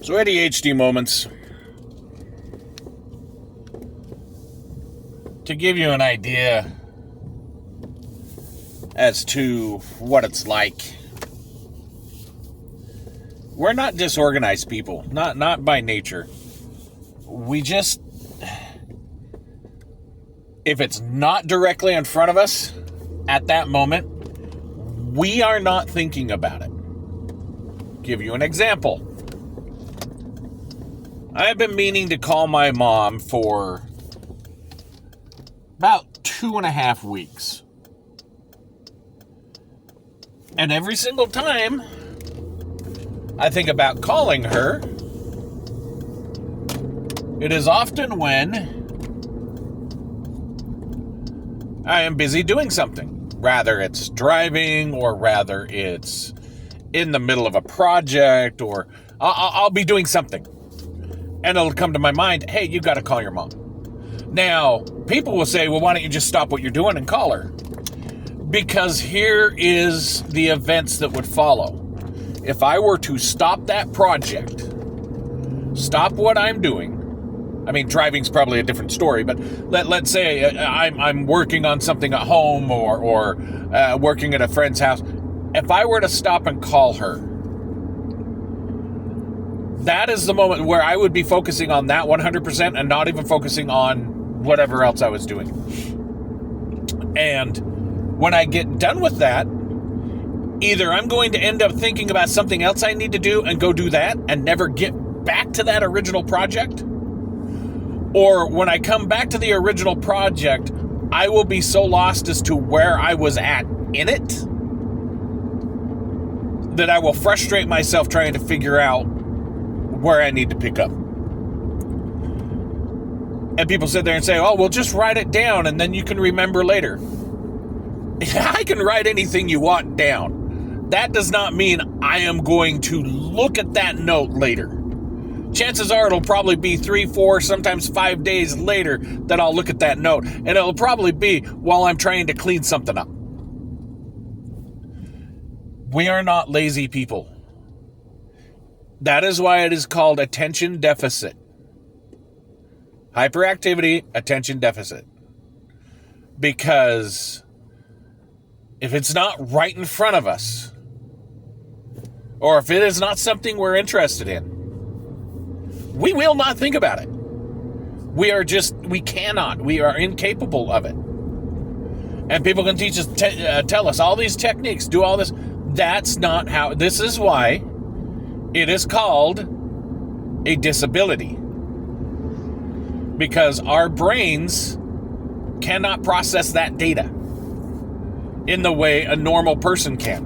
So ADHD moments. To give you an idea as to what it's like, we're not disorganized people, not by nature. We just, if it's not directly in front of us at that moment, we are not thinking about it. Give you an example. I have been meaning to call my mom for about 2.5 weeks. And every single time I think about calling her, it is often when I am busy doing something. Rather it's driving, or rather it's in the middle of a project, or I'll be doing something. And it'll come to my mind, hey, you got to call your mom. Now, people will say, well, why don't you just stop what you're doing and call her? Because here is the events that would follow. If I were to stop that project, stop what I'm doing, I mean, driving's probably a different story, but let's say I'm working on something at home or working at a friend's house. If I were to stop and call her, that is the moment where I would be focusing on that 100% and not even focusing on whatever else I was doing. And when I get done with that, either I'm going to end up thinking about something else I need to do and go do that and never get back to that original project. Or when I come back to the original project, I will be so lost as to where I was at in it that I will frustrate myself trying to figure out where I need to pick up. And people sit there and say, oh, well, just write it down and then you can remember later. I can write anything you want down. That does not mean I am going to look at that note later. Chances are it'll probably be 3, 4, sometimes 5 days later that I'll look at that note. And it'll probably be while I'm trying to clean something up. We are not lazy people. That is why it is called attention deficit. Hyperactivity, attention deficit. Because if it's not right in front of us, or if it is not something we're interested in, we will not think about it. We are incapable of it. And people can teach us, tell us all these techniques, do all this. That's not how, this is why it is called a disability. Because our brains cannot process that data in the way a normal person can.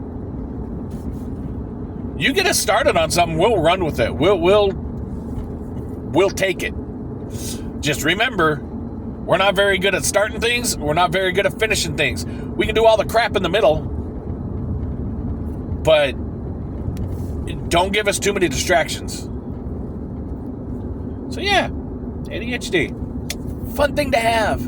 You get us started on something, we'll run with it. We'll take it. Just remember, we're not very good at starting things. We're not very good at finishing things. We can do all the crap in the middle, but don't give us too many distractions. So yeah, ADHD. Fun thing to have.